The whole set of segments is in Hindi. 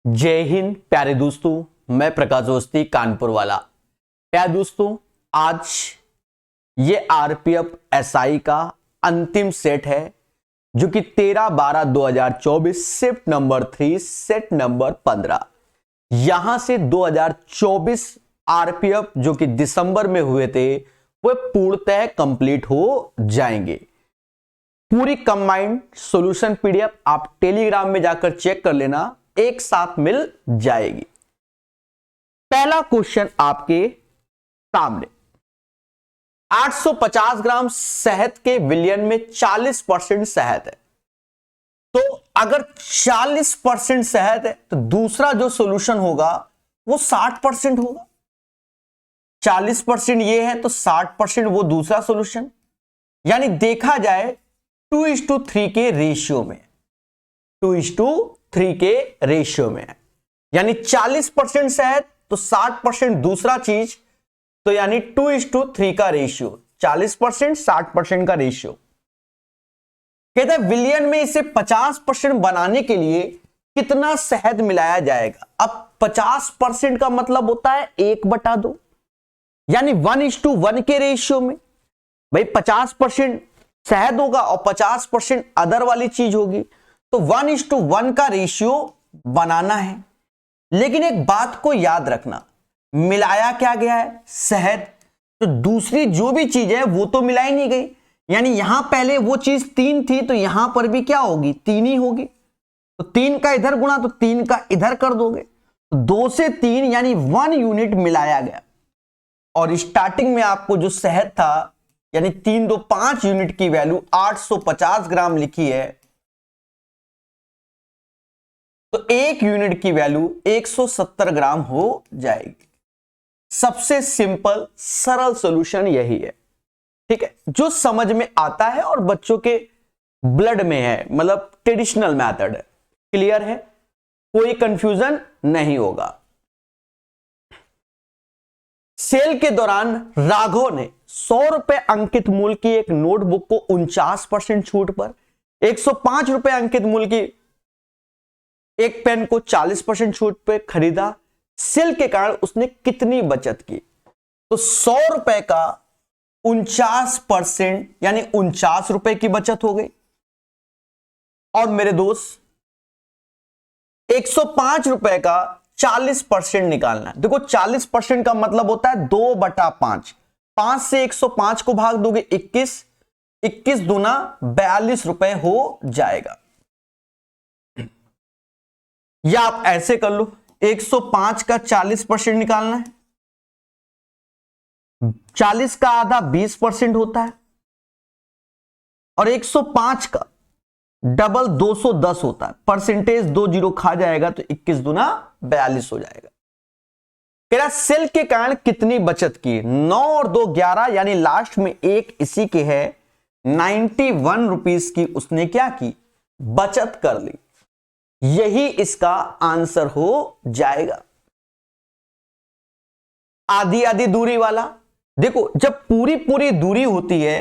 जय हिंद प्यारे दोस्तों, मैं प्रकाश अवस्थी कानपुर वाला। प्यारे दोस्तों, आज ये आरपीएफ एसआई का अंतिम सेट है जो कि 13/12/2024 शिफ्ट नंबर 3 सेट नंबर 15। यहां से 2024 आरपीएफ जो कि दिसंबर में हुए थे वो पूर्णतः कंप्लीट हो जाएंगे। पूरी कंबाइंड सॉल्यूशन पीडीएफ आप टेलीग्राम में जाकर चेक कर लेना, एक साथ मिल जाएगी। पहला क्वेश्चन आपके सामने, 850 ग्राम शहद के विलियन में 40% शहद है। तो अगर 40% शहद है तो दूसरा जो सॉल्यूशन होगा वो 60% होगा। 40% ये है तो 60% वो दूसरा सॉल्यूशन, यानी देखा जाए 2:3 के रेशियो में, 2:3 के रेशियो में है। यानी 40% शहद तो 60% दूसरा चीज, तो यानी 2:3 का रेशियो, 40% 60% का रेशियो। कहता है विलियन में इसे 50% बनाने के लिए कितना शहद मिलाया जाएगा। अब 50% का मतलब होता है 1/2, यानी 1:1 के रेशियो में। भाई 50% शहद होगा और 50% अदर वाली चीज होगी, तो 1:1 का रेशियो बनाना है। लेकिन एक बात को याद रखना, मिलाया क्या गया है? शहद। तो दूसरी जो भी चीज है वो तो मिलाई नहीं गई, यानी यहां पहले वो चीज 3 थी तो यहां पर भी क्या होगी? 3 ही होगी। तो 3 का इधर गुणा तो 3 का इधर कर दोगे, तो 2 से 3 यानी 1 यूनिट मिलाया गया। और स्टार्टिंग में आपको जो शहद था यानी 3 2 5 यूनिट की वैल्यू 850 ग्राम लिखी है, तो 1 यूनिट की वैल्यू 170 ग्राम हो जाएगी। सबसे सिंपल सरल सॉल्यूशन यही है, ठीक है, जो समझ में आता है और बच्चों के ब्लड में है, मतलब ट्रेडिशनल मेथड है। क्लियर है? कोई कंफ्यूजन नहीं होगा। सेल के दौरान राघव ने 100 रुपए अंकित मूल्य की एक नोटबुक को 49% छूट पर, 105 रुपए अंकित मूल्य की एक पेन को 40% छूट पे खरीदा। सेल के कारण उसने कितनी बचत की? तो 100 रुपए का 49% यानी 49 रुपए की बचत हो गई। और मेरे दोस्त 105 रुपए का 40% निकालना है। देखो 40% का मतलब होता है 2/5। 5 से 105 को भाग दोगे 21, 21 दूना 42 रुपए हो जाएगा। या आप ऐसे कर लो, 105 का 40% निकालना है, 40 का आधा 20% होता है, और 105 का डबल 210 होता है। परसेंटेज 2 जीरो खा जाएगा तो 21 दूना 42 हो जाएगा। कह रहा सेल के कारण कितनी बचत की? 9 और 2 11, यानी लास्ट में एक इसी के है 91 रुपीस की उसने क्या की? बचत कर ली। यही इसका आंसर हो जाएगा। आधी आधी दूरी वाला, देखो जब पूरी पूरी दूरी होती है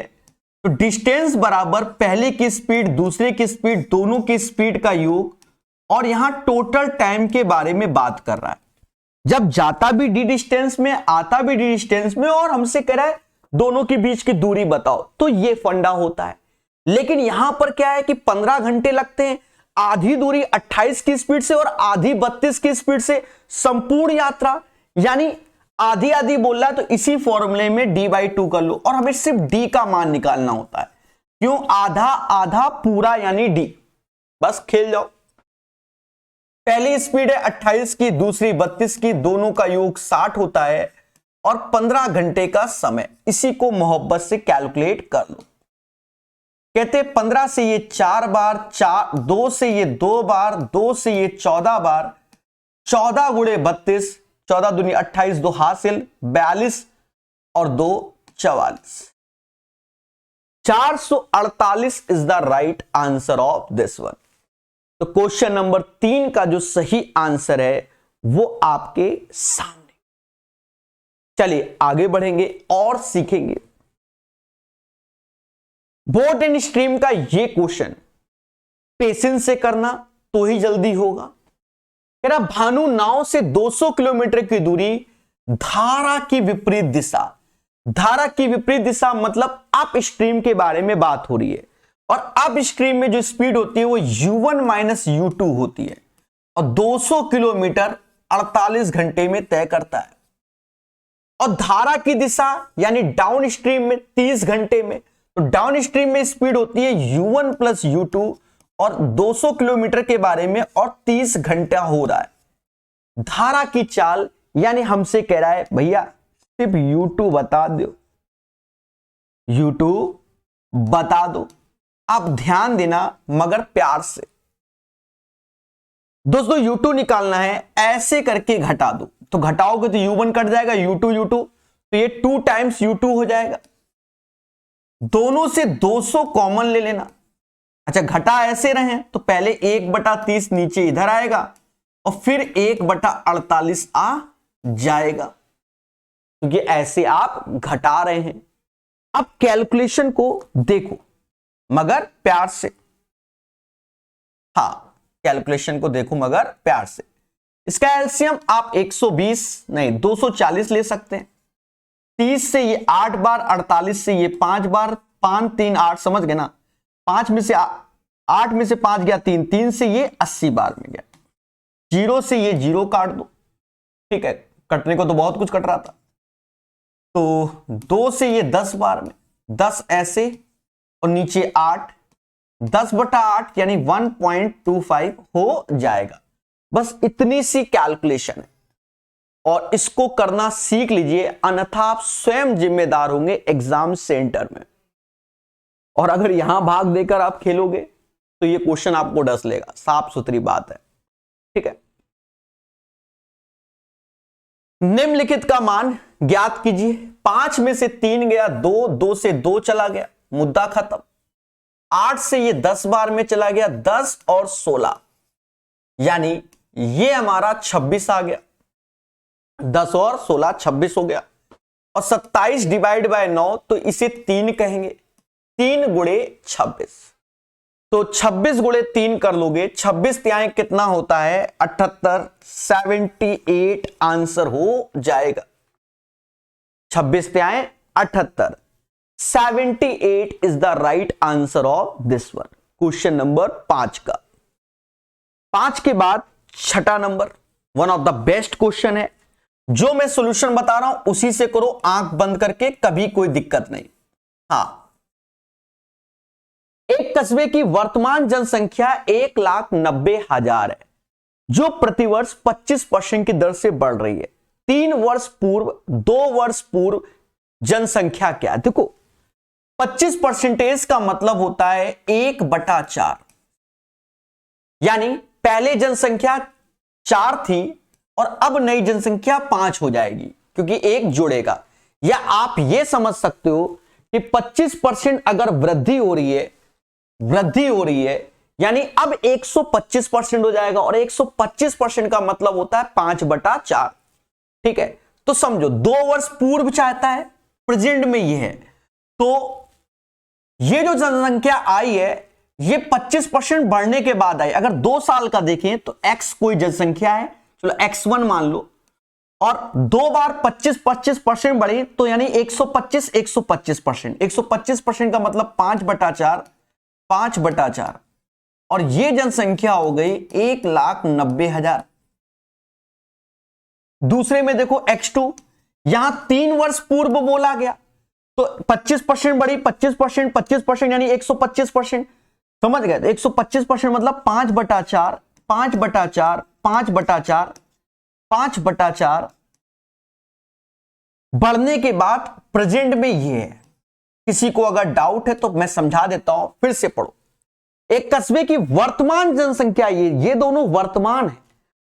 तो डिस्टेंस बराबर पहले की स्पीड दूसरे की स्पीड दोनों की स्पीड का योग, और यहां टोटल टाइम के बारे में बात कर रहा है। जब जाता भी डी डिस्टेंस में आता भी डी डिस्टेंस में और हमसे कह रहा है दोनों के बीच की दूरी बताओ, तो ये फंडा होता है। लेकिन यहां पर क्या है कि 15 घंटे लगते हैं, आधी दूरी 28 की स्पीड से और आधी 32 की स्पीड से संपूर्ण यात्रा, यानी आधी आधी बोल रहा है, तो इसी फॉर्मूले में d/2 कर लो और हमें सिर्फ d का मान निकालना होता है। क्यों? आधा आधा पूरा यानी d। बस खेल जाओ। पहली स्पीड है 28 की, दूसरी 32 की, दोनों का योग 60 होता है और 15 घंटे का समय। इसी को मोहब्बत से कैलकुलेट कर लो। कहते 15 से ये 4 बार, 2 से ये 2 बार, 2 से ये 14 बार, 14 गुणे 32, 14 दूनी 28, 2 हासिल 42 और 2 44। 448 is the right answer of this one. तो क्वेश्चन नंबर 3 का जो सही आंसर है वो आपके सामने। चलिए आगे बढ़ेंगे और सीखेंगे। बोर्ड एंड स्ट्रीम का ये क्वेश्चन पेशेंस से करना तो ही जल्दी होगा। कह रहा भानु नाव से 200 किलोमीटर की दूरी धारा की विपरीत दिशा, धारा की विपरीत दिशा मतलब अप स्ट्रीम के बारे में बात हो रही है, और अप स्ट्रीम में जो स्पीड होती है वो u1 माइनस u2 होती है, और 200 किलोमीटर 48 घंटे में तय करता है। और धारा की दिशा यानी डाउन स्ट्रीम में 30 घंटे में, तो डाउन स्ट्रीम में स्पीड होती है u1 प्लस u2, और 200 किलोमीटर के बारे में और 30 घंटा हो रहा है। धारा की चाल यानी हमसे कह रहा है भैया सिर्फ u2 बता दो, u2 बता दो। आप ध्यान देना मगर प्यार से दोस्तों, u2 निकालना है, ऐसे करके घटा दो, तो घटाओगे तो u1 कट जाएगा, u2 तो ये 2 टाइम्स u2 हो जाएगा। दोनों से 200 कॉमन ले लेना। अच्छा, घटा ऐसे रहे तो पहले 1/30 नीचे इधर आएगा और फिर 1/48 आ जाएगा, क्योंकि ऐसे आप घटा रहे हैं। अब कैलकुलेशन को देखो मगर प्यार से, हाँ कैलकुलेशन को देखो मगर प्यार से। इसका एलसीएम आप 120 नहीं 240 ले सकते हैं। 30 से ये 8 बार, 48 से ये 5 बार, 5 3 8, समझ गए ना। 8 में से 5 गया 3, 3 से ये 80 बार में गया, 0 से ये 0 काट दो, ठीक है, कटने को तो बहुत कुछ कट रहा था। तो 2 से ये 10 बार में, 10 ऐसे और नीचे 8, 10/8 यानी 1.25 हो जाएगा। बस इतनी सी कैलकुलेशन है और इसको करना सीख लीजिए, अन्यथा आप स्वयं जिम्मेदार होंगे एग्जाम सेंटर में। और अगर यहां भाग देकर आप खेलोगे तो ये क्वेश्चन आपको डस लेगा, साफ सुथरी बात है, ठीक है। निम्नलिखित का मान ज्ञात कीजिए। 5 में से 3 गया 2, 2 से 2 चला गया, मुद्दा खत्म। 8 से ये 10 बार में चला गया, 10 और 16 यानी ये हमारा 26 आ गया, 10 और 16 26 हो गया। और 27 डिवाइड बाय 9 तो इसे 3 कहेंगे, 3 गुणे 26, तो 26 गुणे 3 कर लोगे, 26 त्याएं कितना होता है 78, 78 आंसर हो जाएगा। 26 त्याएं 78, 78 is the right answer of this one, question number 5 का। 5 के बाद छठा number, one of the best question है। जो मैं सॉल्यूशन बता रहा हूं उसी से करो, आंख बंद करके, कभी कोई दिक्कत नहीं। हाँ, एक कस्बे की वर्तमान जनसंख्या 1,90,000 है, जो प्रतिवर्ष 25% की दर से बढ़ रही है। 3 वर्ष पूर्व, 2 वर्ष पूर्व जनसंख्या क्या है? देखो 25% का मतलब होता है 1/4, यानी पहले जनसंख्या 4 थी और अब नई जनसंख्या 5 हो जाएगी, क्योंकि एक जुड़ेगा। या आप यह समझ सकते हो कि 25% अगर वृद्धि हो रही है यानी अब 125% हो जाएगा, और 125% का मतलब होता है 5/4, ठीक है। तो समझो 2 वर्ष पूर्व चाहता है, प्रेजेंट में ये है, तो ये जो जनसंख्या आई है ये 25% बढ़ने के बाद आई। अगर 2 साल का देखें तो x कोई जनसंख्या है, चलो x1 मान लो, और 2 बार 25% बढ़ी, तो यानी 125%। 125% का मतलब 5/4, और ये जनसंख्या हो गई 1,90,000। दूसरे में देखो x2, यहां 3 वर्ष पूर्व बोला गया, तो 25% बढ़ी, 25% यानी 125%, समझ गए? 125% मतलब 5/4 बढ़ने के बाद प्रेजेंट में ये है। किसी को अगर डाउट है तो मैं समझा देता हूं, फिर से पढ़ो। एक कस्बे की वर्तमान जनसंख्या, ये दोनों वर्तमान है,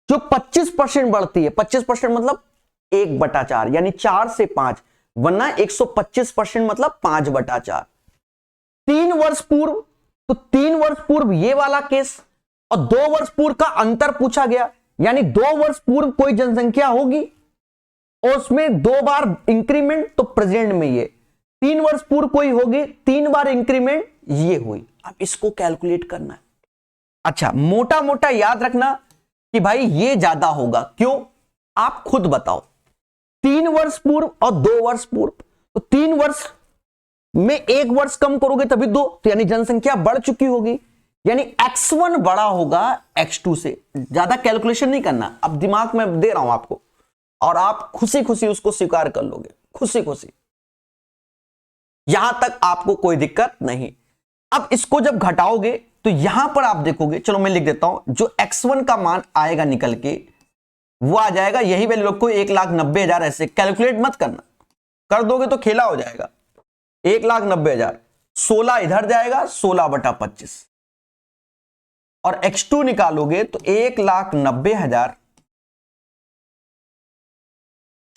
जो 25% बढ़ती है। 25% मतलब 1/4 यानी 4 से 5, वरना 125% मतलब 5/4। 3 वर्ष पूर्व, तो 3 वर्ष पूर्व ये वाला केस, और 2 वर्ष पूर्व का अंतर पूछा गया, यानी 2 वर्ष पूर्व कोई जनसंख्या होगी और उसमें 2 बार इंक्रीमेंट, तो प्रेजेंट में ये 3 वर्ष पूर्व कोई होगी, 3 बार इंक्रीमेंट ये हुई। अब इसको कैलकुलेट करना है। अच्छा, मोटा मोटा याद रखना, कि भाई ये ज्यादा होगा। क्यों, आप खुद बताओ। 3 वर्ष पूर्व और 2 वर्ष पूर्व, तो 3 वर्ष में 1 वर्ष कम करोगे तभी 2, तो यानी जनसंख्या बढ़ चुकी होगी, यानी x1 बड़ा होगा x2 से। ज्यादा कैलकुलेशन नहीं करना, अब दिमाग में दे रहा हूं आपको, और आप खुशी खुशी उसको स्वीकार कर लोगे, खुशी खुशी, यहां तक आपको कोई दिक्कत नहीं। अब इसको जब घटाओगे तो यहां पर आप देखोगे, चलो मैं लिख देता हूं, जो x1 का मान आएगा निकल के वो आ जाएगा, यही वैल्यू रखो 1,90,000। ऐसे कैलकुलेट मत करना, कर दोगे तो खेला हो जाएगा। 1,90,000, 16 इधर जाएगा, 16/25, और x2 निकालोगे तो 1,90,000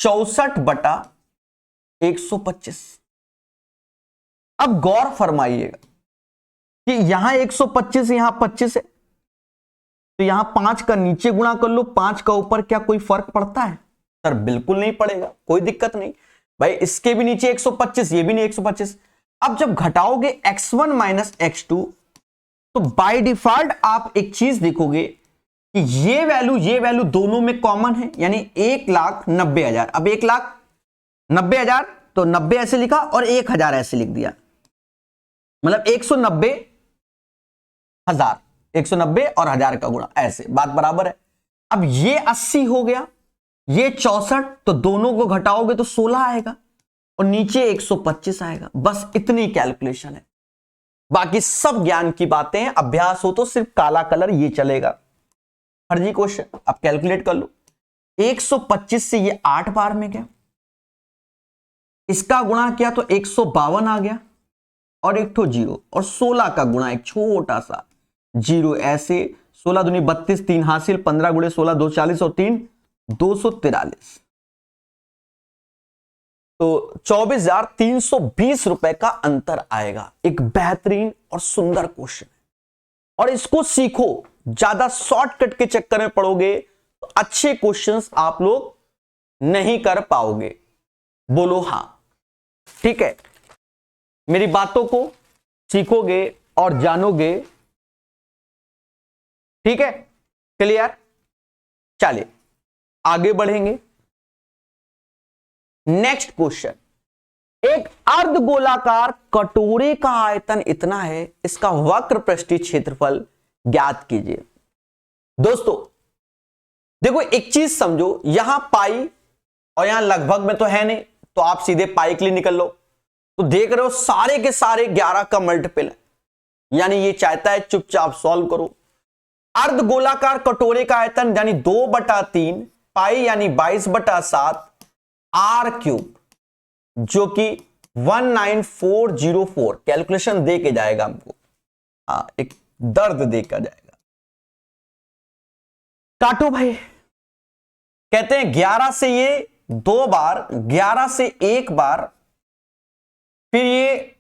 64/125। अब गौर फरमाइएगा कि यहां 125, यहां 25 है, तो यहां 5 का नीचे गुणा कर लो, 5 का ऊपर, क्या कोई फर्क पड़ता है? सर बिल्कुल नहीं पड़ेगा, कोई दिक्कत नहीं भाई। इसके भी नीचे 125, ये भी नहीं 125। अब जब घटाओगे x1 माइनस x2, तो बाय डिफॉल्ट आप एक चीज देखोगे कि ये वैल्यू दोनों में कॉमन है, यानी 1,90,000। अब 1,90,000, तो 90 ऐसे लिखा और 1,000 ऐसे लिख दिया, मतलब 190,000, 190 और 1000 का गुणा, ऐसे बात बराबर है। अब ये 80 हो गया, ये 64, तो दोनों को घटाओगे तो 16 आएगा, और नीचे 125 आएगा। बस इतनी कैलकुलेशन है, बाकी सब ज्ञान की बातें हैं। अभ्यास हो तो सिर्फ काला कलर ये चलेगा। फर्जी क्वेश्चन, अब कैलकुलेट कर लो। 125 से ये 8 बार में गया, इसका गुणा किया तो 152 आ गया, और एक तो 0, और 16 का गुणा एक छोटा सा 0, ऐसे 16 दूनी 32, 3 हासिल, 15 गुणे 16 240, और 3 243, तो 24,320 रुपए का अंतर आएगा। एक बेहतरीन और सुंदर क्वेश्चन है, और इसको सीखो। ज्यादा शॉर्टकट के चक्कर में पड़ोगे तो अच्छे क्वेश्चंस आप लोग नहीं कर पाओगे। बोलो हां, ठीक है। मेरी बातों को सीखोगे और जानोगे, ठीक है, क्लियर। चलिए आगे बढ़ेंगे। नेक्स्ट क्वेश्चन, एक अर्धगोलाकार कटोरे का आयतन इतना है, इसका वक्र पृष्ठीय क्षेत्रफल ज्ञात कीजिए। दोस्तों देखो, एक चीज समझो, यहां पाई और यहां लगभग में तो है नहीं, तो आप सीधे पाई के लिए निकल लो। तो देख रहे हो सारे के सारे 11 का मल्टीपल है, यानी ये चाहता है चुपचाप सॉल्व करो। अर्धगोलाकार कटोरे का आयतन यानी 2/3 पाई यानी 22/7 आर क्यूब, जो कि 19404 कैलकुलेशन दे के जाएगा हमको। हाँ, एक दर्द देकर जाएगा। काटो भाई। कहते हैं 11 से ये 2 बार, 11 से 1 बार, फिर ये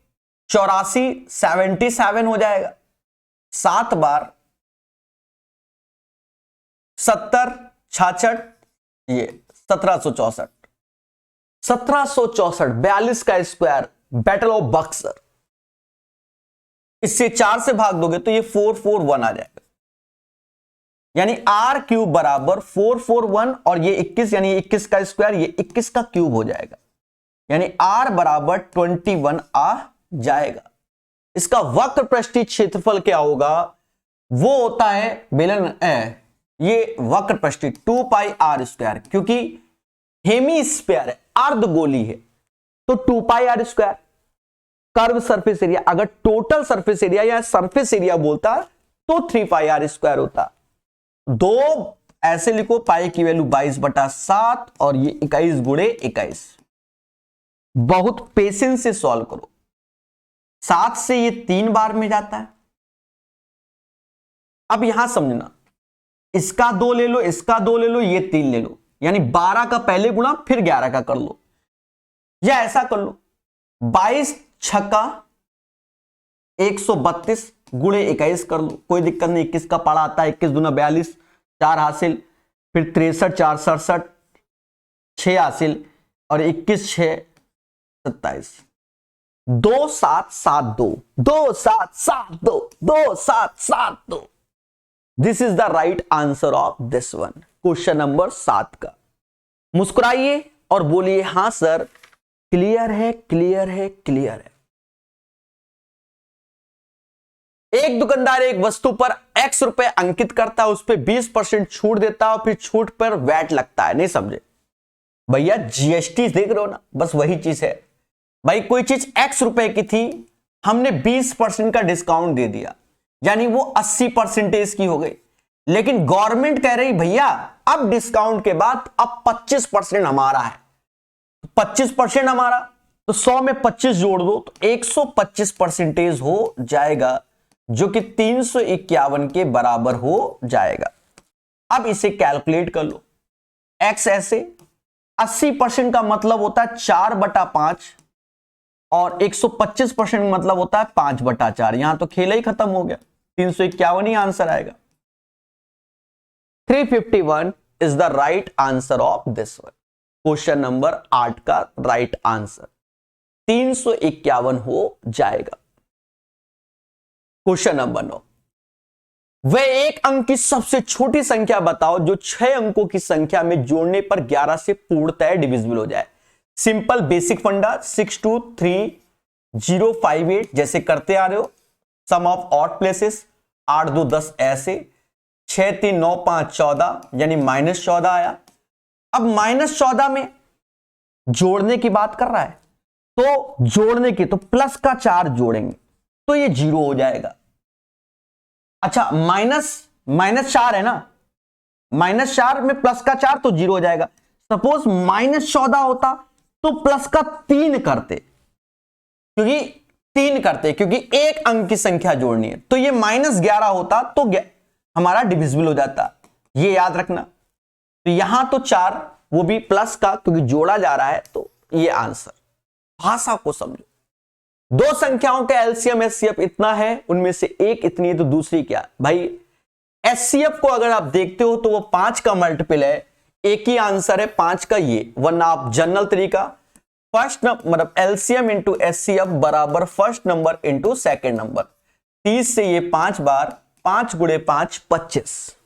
84 77 हो जाएगा, 7 बार 70 66, ये 1764, 42 का स्क्वायर, बैटल ऑफ बक्सर। इससे 4 से भाग दोगे तो ये 441 आ जाएगा, यानी आर क्यूब बराबर 441, और ये 21, यानी 21 का स्क्वायर, ये 21 का क्यूब हो जाएगा, यानी आर बराबर 21 आ जाएगा। इसका वक्र पृष्ठीय क्षेत्रफल क्या होगा? वो होता है बेलन ये वक्र पृष्ठीय 2 पाई आर स्क्वायर, क्योंकि हेमी स्फीयर है, अर्धगोली है, तो 2 pi R square. Curve surface area, अगर टोटल सरफेस एरिया या सरफेस एरिया बोलता तो 3 पाई आर स्क्वायर होता। 2 ऐसे लिखो, पाई की वैल्यू 22/7, और ये 21 गुणे 21। बहुत पेशेंस से सॉल्व करो। 7 से ये 3 बार में जाता है। अब यहां समझना, इसका 2 ले लो, इसका 2 ले लो, ये 3 ले लो, यानी 12 का पहले गुणा फिर 11 का कर लो, या ऐसा कर लो 22 छक्का 132 गुणे 21 कर लो, कोई दिक्कत नहीं। 21 का पारा आता है, 21 दूना 42, 4 हासिल, फिर 63 4 67, 6 हासिल, और 21 6 27, 2 7 7 2, 2 7 7 2, 2 7 7 2, this is the right answer of this one, question number 7 का। मुस्कुराइए और बोलिए हां सर, क्लियर है, क्लियर है, क्लियर है। एक दुकानदार एक वस्तु पर x रुपए अंकित करता है, उस पर 20% छूट देता है और फिर छूट पर वैट लगता है। नहीं समझे भैया, जीएसटी देख रहे हो ना, बस वही चीज है भाई। कोई चीज x रुपए की थी, हमने 20% का डिस्काउंट दे दिया, यानी वो 80% की हो गई। लेकिन गवर्नमेंट कह रही भैया अब डिस्काउंट के बाद अब 25% हमारा है। 25% हमारा, तो 100 में 25 जोड़ दो तो 125% हो जाएगा, जो कि 351 के बराबर हो जाएगा। अब इसे कैलकुलेट कर लो। x ऐसे 80% का मतलब होता है 4/5 और 125% मतलब होता है 5/4। यहां तो खेल ही खत्म हो गया, 351 ही आंसर आएगा। 351 is the right answer of this one, question number 8 का राइट आंसर 351 हो जाएगा। क्वेश्चन नंबर 9, वह एक अंक की सबसे छोटी संख्या बताओ जो 6 अंकों की संख्या में जोड़ने पर 11 से पूर्णतः डिविजिबल हो जाए। सिंपल बेसिक फंडा 623 058 जैसे करते आ रहे हो। सम ऑफ ऑड प्लेसेस 8 2 10 ऐसे, 6 3 9 5 14 यानी -14 आया। अब -14 में जोड़ने की बात कर रहा है, तो जोड़ने की तो प्लस का 4 जोड़ेंगे तो ये 0 हो जाएगा। अच्छा -4 है ना, -4 में प्लस का 4 तो 0 हो जाएगा। सपोज -14 होता तो प्लस का 3 करते, क्योंकि एक अंक की संख्या जोड़नी है। तो ये -11 होता तो हमारा डिविजिबल हो जाता, ये याद रखना। तो यहां तो 4, वो भी प्लस का, क्योंकि जोड़ा जा रहा है, तो ये आंसर। भाषा को समझो, दो संख्याओं का एलसीएम एचसीएफ इतना है, उनमें से एक इतनी है तो दूसरी क्या भाई। एचसीएफ को अगर आप देखते हो तो वो 5 का मल्टीपल है, एक ही आंसर है 5 का ये, वरना आप जनरल तरीका फर्स्ट मतलब एलसीएम इंटू एचसीएफ बराबर first number into second number. 30 से ये 5 बार, 5 गुणे 5 25।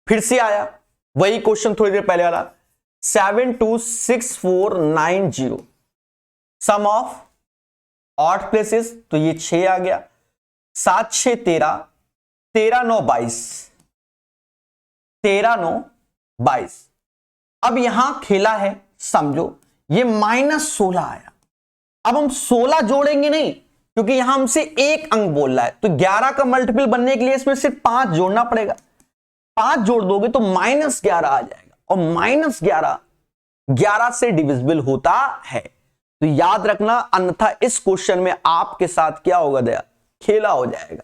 फिर से आया वही क्वेश्चन थोड़ी देर पहले वाला, 726490 सम ऑफ ऑड प्लेसेस, तो ये 6 आ गया। 7 6 13, 13 9 22, 13 9 22। अब यहां खेला है, समझो, ये -16 आया। अब हम 16 जोड़ेंगे नहीं, क्योंकि यहां हमसे एक अंक बोल रहा है, तो 11 का मल्टीपल बनने के लिए इसमें सिर्फ 5 जोड़ना पड़ेगा। 5 जोड़ दोगे तो -11 आ जाएगा, और -11 से डिविजिबल होता है। तो याद रखना, अन्यथा इस क्वेश्चन में आपके साथ क्या होगा दया, खेला हो जाएगा।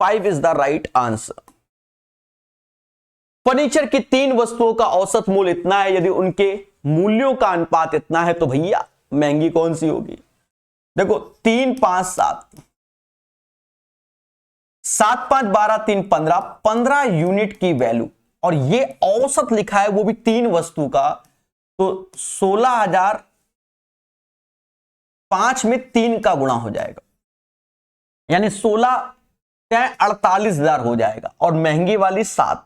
5 is the right answer. Furniture की 3 वस्तुओं का औसत मूल्य इतना है, यदि उनके मूल्यों का अनुपात इतना है तो भैया महंगी कौन सी होगी। देखो 3 5 7, 7 5 12 3 15, 15 यूनिट की वैल्यू, और ये औसत लिखा है वो भी 3 वस्तु का, तो 16,000 5 में 3 का गुणा हो जाएगा, यानी 16 48,000 हो जाएगा, और महंगी वाली 7।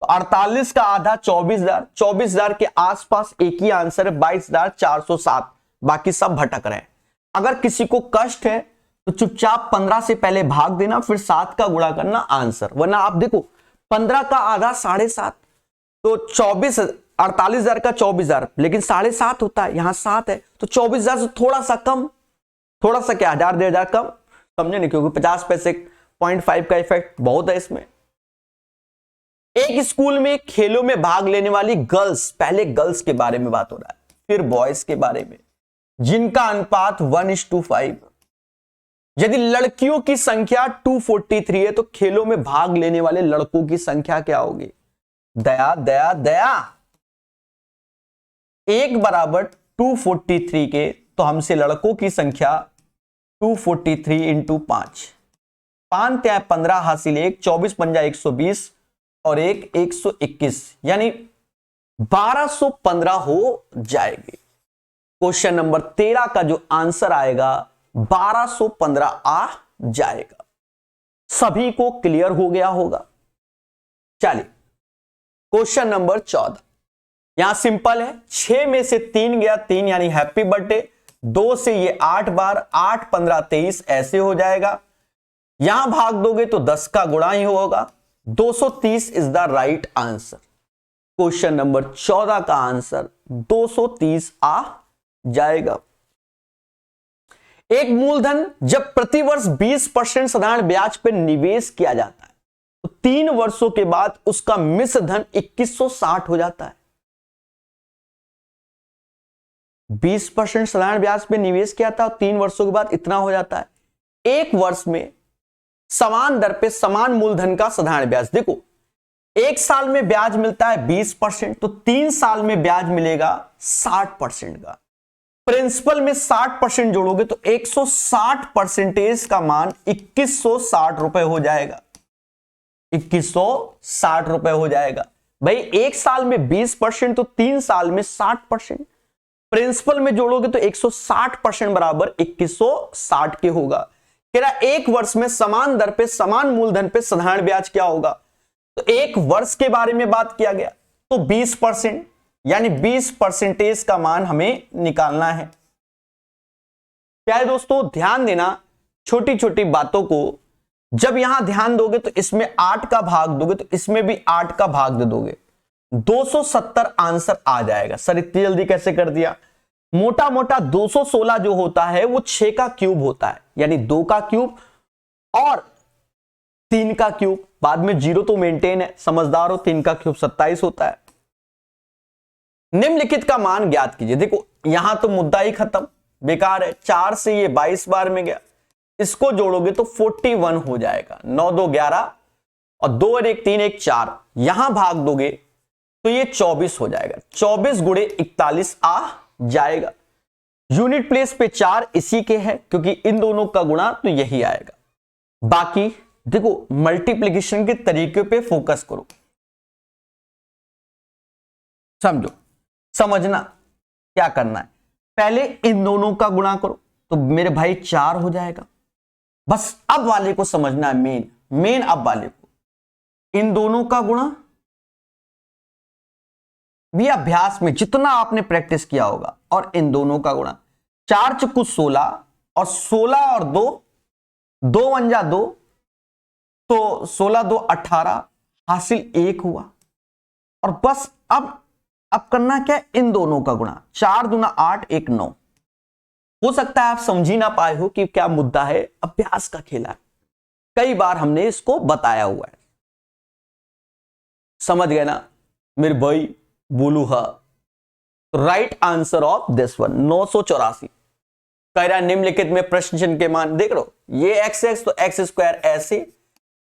तो 48 का आधा 24,000, 24,000 के आसपास एक ही आंसर है 22,407, बाकी सब भटक रहे हैं। अगर किसी को कष्ट है तो चुपचाप 15 से पहले भाग देना, फिर 7 का गुणा करना आंसर। वरना आप देखो 15 का आधा 7.5, तो 48,000 का 24,000, लेकिन 7.5 होता है, यहां 7 है, तो 24,000 से थोड़ा सा कम, थोड़ा सा क्या 1,000 1,500 कम, समझे नहीं, क्योंकि 50 पैसे 0.5 का इफेक्ट बहुत है इसमें। एक स्कूल में खेलों में भाग लेने वाली गर्ल्स, पहले गर्ल्स के बारे में बात हो रहा है, फिर बॉयज के बारे में, जिनका अनुपात 1:5। यदि लड़कियों की संख्या 243 है तो खेलों में भाग लेने वाले लड़कों की संख्या क्या होगी। दया दया दया, 1 बराबर 243 के, तो हमसे लड़कों की संख्या 243 इंटू 5, 5 त्या 15 हासिल 1, 24 पंजा 120 और 1 121, यानी 1215 हो जाएगी। क्वेश्चन नंबर 13 का जो आंसर आएगा 1215 आ जाएगा। सभी को क्लियर हो गया होगा। चलिए क्वेश्चन नंबर 14, यहां सिंपल है, 6 में से 3 गया 3 यानी हैप्पी बर्थडे, 2 से ये 8 बार, 8 15 23 ऐसे हो जाएगा। यहां भाग दोगे तो 10 का गुणा ही होगा, 230 is the right answer. Question number 14 का आंसर 230 आ जाएगा। एक मूलधन जब प्रतिवर्ष 20% साधारण ब्याज पर निवेश किया जाता है तो 3 वर्षों के बाद उसका मिश्र धन 2160 हो जाता है। 20% साधारण ब्याज पे निवेश किया था और 3 वर्षों के बाद इतना हो जाता है। एक वर्ष में समान दर पे समान मूलधन का साधारण ब्याज, देखो एक साल में ब्याज मिलता है 20%, तो 3 साल में ब्याज मिलेगा 60% का। प्रिंसिपल में 60% जोड़ोगे तो 160% का मान 2160 रुपए हो जाएगा। 2160 रुपए हो जाएगा। भाई एक साल में 20% तो 3 साल में 60%, प्रिंसिपल में जोड़ोगे तो 160% बराबर 2160 के होगा। कह रहा एक वर्ष में समान दर पे समान मूलधन पे साधारण ब्याज क्या होगा, तो एक वर्ष के बारे में बात किया गया तो 20% यानी 20% का मान हमें निकालना है। प्यारे दोस्तों ध्यान देना, छोटी छोटी बातों को जब यहां ध्यान दोगे तो इसमें 8 का भाग दोगे तो इसमें भी 8 का भाग दे दोगे, 270 आंसर आ जाएगा। सर इतनी जल्दी कैसे कर दिया? मोटा मोटा 216 जो होता है वो 6 का क्यूब होता है, यानी 2 का क्यूब और 3 का क्यूब, बाद में 0 तो मेंटेन है, समझदार हो। 3 का क्यूब 27 होता है। निम्नलिखित का मान ज्ञात कीजिए। देखो यहां तो मुद्दा ही खत्म, बेकार है। 4 से ये 22 बार में गया, इसको जोड़ोगे तो 41 हो जाएगा। 9 2 11 और 2 और 1 3 1 4, यहां भाग दोगे तो ये 24 हो जाएगा। 24 गुणे 41 आ जाएगा। यूनिट प्लेस पे 4 इसी के है क्योंकि इन दोनों का गुणा तो यही आएगा। बाकी देखो मल्टीप्लिकेशन के तरीके पे फोकस करो, समझो, समझना क्या करना है। पहले इन दोनों का गुणा करो तो मेरे भाई 4 हो जाएगा। बस अब वाले को समझना है, मेन अब वाले को, इन दोनों का गुणा भी अभ्यास में जितना आपने प्रैक्टिस किया होगा, और इन दोनों का गुणा। 4 चुकू 16 और 16 और 2, 2 1 जा 2, तो 16 2 18, हासिल 1 हुआ। और बस अब करना क्या है, इन दोनों का गुणा। 4 दूना 8 1 9। हो सकता है आप समझ ही ना पाए हो कि क्या मुद्दा है, अभ्यास का खेला है, कई बार हमने इसको बताया हुआ है। समझ गए ना मेरे भाई? बोलू हा। Right answer of this one 984। कह रहा निम्नलिखित में प्रश्न चिन्ह के मान देख लो, ये x तो x स्क्वायर ऐसे,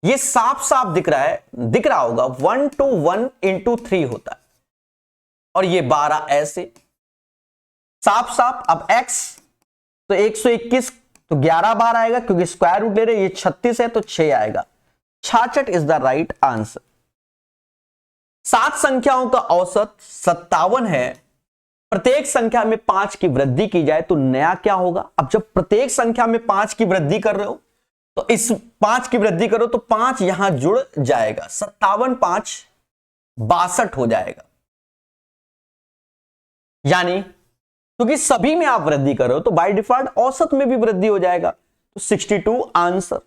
ये साफ साफ दिख रहा है, दिख रहा होगा 1 to 1 into 3 होता है, और ये 12 ऐसे साफ साफ। अब x तो 121 तो 11 बार आएगा क्योंकि स्क्वायर रूट ले रहे, ये 36 है तो 6 आएगा। 66 इज द राइट आंसर। 7 संख्याओं का औसत 57 है। प्रत्येक संख्या में 5 की वृद्धि की जाए तो नया क्या होगा? अब जब प्रत्येक संख्या में 5 की वृद्धि कर रहे हो तो इस 5 की वृद्धि करो तो 5 यहां जुड़ जाएगा, 57 5 62 हो जाएगा। यानी क्योंकि सभी में आप वृद्धि कर रहे हो तो बाय डिफॉल्ट औसत में भी वृद्धि हो जाएगा, तो 62 आंसर।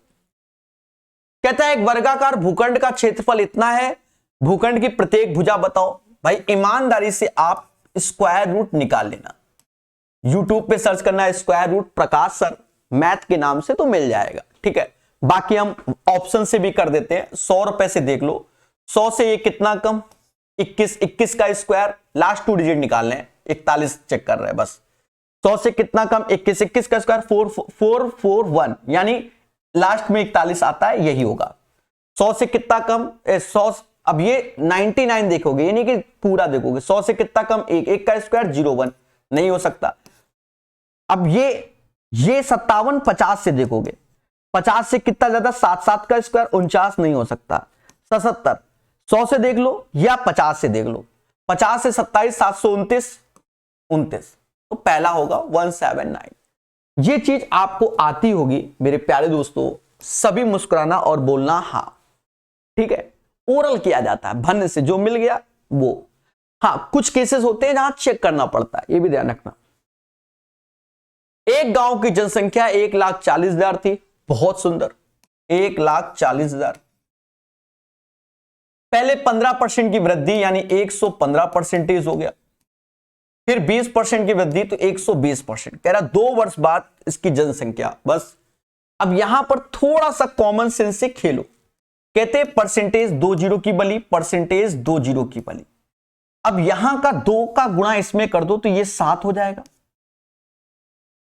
कहता है एक वर्गाकार भूखंड का क्षेत्रफल इतना है, भूखंड की प्रत्येक भुजा बताओ। भाई ईमानदारी से आप स्क्वायर रूट निकाल लेना, यूट्यूब पे सर्च करना है स्क्वायर रूट प्रकाश सर मैथ के नाम से तो मिल जाएगा, ठीक है। बाकी हम ऑप्शन से भी कर देते हैं। 100 रुपए से देख लो, 100 से ये कितना कम, 21, 21 का स्क्वायर, लास्ट 2 डिजिट निकालने हैं, 41 चेक कर रहे हैं बस। 100 से कितना कम, 21, 21 का स्क्वायर 441, यानी लास्ट में 41 आता है, यही होगा। 100 से कितना कम 100, अब ये 99 देखोगे, यानी कि पूरा देखोगे। 100 से कितना कम 1 का स्क्वायर 01, नहीं हो सकता। अब ये 57 50 से देखोगे, 50 से कितना ज्यादा 7 का स्क्वायर 49, नहीं हो सकता। 77 100 से देख लो या 50 से देख लो, 50 से 27 729 29, तो पहला होगा 179। ये चीज आपको आती होगी मेरे प्यारे दोस्तों, सभी मुस्कुराना और बोलना हाँ, ठीक है। ओरल किया जाता है, भन से जो मिल गया वो। हाँ, कुछ केसेस होते हैं जहां चेक करना पड़ता है, ये भी ध्यान रखना। एक गांव की जनसंख्या 1,40,000 थी। बहुत सुंदर, 1,40,000। पहले 15% की वृद्धि यानी 115% हो गया, फिर 20% की वृद्धि तो 120%। कह रहा 2 वर्ष बाद इसकी जनसंख्या, बस अब यहां पर थोड़ा सा कॉमन सेंस से खेलो। कहते हैं परसेंटेज 2 जीरो की बली, परसेंटेज 2 जीरो की बली। अब यहां का 2 का गुणा इसमें कर दो तो ये 7 हो जाएगा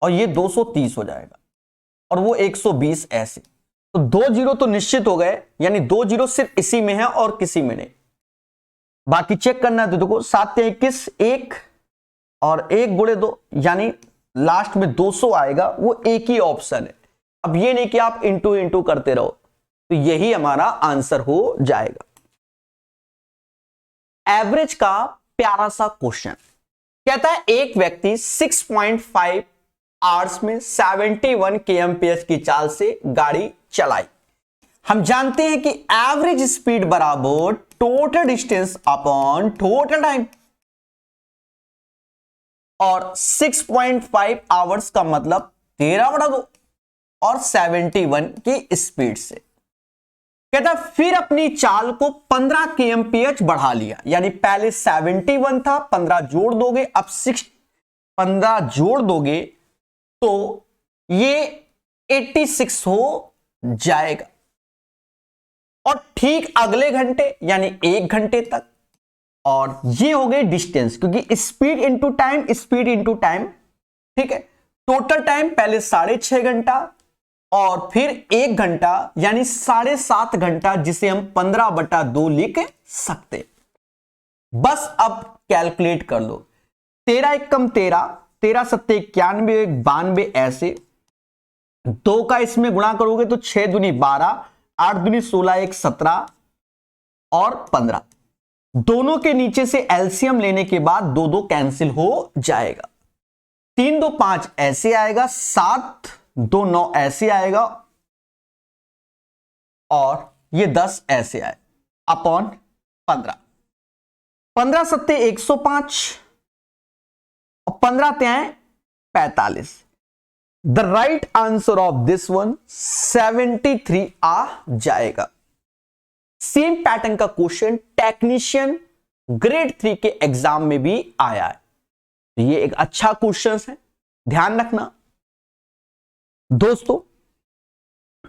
और ये 230 हो जाएगा और वो 120 ऐसे। तो 2 जीरो तो निश्चित हो गए, यानी 2 जीरो सिर्फ इसी में है और किसी में नहीं। बाकी चेक करना है तो देखो 7 से 21, 1 और 1 गुणे 2 यानी लास्ट में 200 आएगा, वो एक ही ऑप्शन है। अब ये नहीं कि आप इंटू इंटू करते रहो, तो यही हमारा आंसर हो जाएगा। एवरेज का प्यारा सा क्वेश्चन कहता है एक व्यक्ति 6.5 आवर्स में 71 kmph की चाल से गाड़ी चलाई। हम जानते हैं कि एवरेज स्पीड बराबर total distance upon total time, और 6.5 आवर्स का मतलब 13/2 और 71 की स्पीड से। कहता फिर अपनी चाल को 15 kmph बढ़ा लिया, यानी पहले 71 था, 15 जोड़ दोगे, अब 15 जोड़ दोगे तो ये 86 हो जाएगा। और ठीक अगले घंटे यानी 1 घंटे तक, और ये हो गई डिस्टेंस, क्योंकि speed into time, speed into time, ठीक है। टोटल टाइम पहले 6.5 घंटा और फिर 1 घंटा, यानी 7.5 घंटा, जिसे हम 15/2 लिख सकते। बस अब कैलकुलेट कर लो। 13 एकम 13, 13 सत्ते 91, 92 ऐसे। 2 का इसमें गुणा करोगे तो 6 दूनी 12, 8 दूनी 16, 1 17 और 15। दोनों के नीचे से एलसीएम लेने के बाद 2 कैंसिल हो जाएगा। 3 2 5 ऐसे आएगा, 7 2 9 ऐसे आएगा और ये 10 ऐसे आए अपॉन 15। 15 सत्ते 105 और 15 त्याएं 45। The right answer of this one 73 आ जाएगा। सेम पैटर्न का क्वेश्चन टेक्नीशियन ग्रेड 3 के एग्जाम में भी आया है। ये एक अच्छा क्वेश्चन है, ध्यान रखना दोस्तों।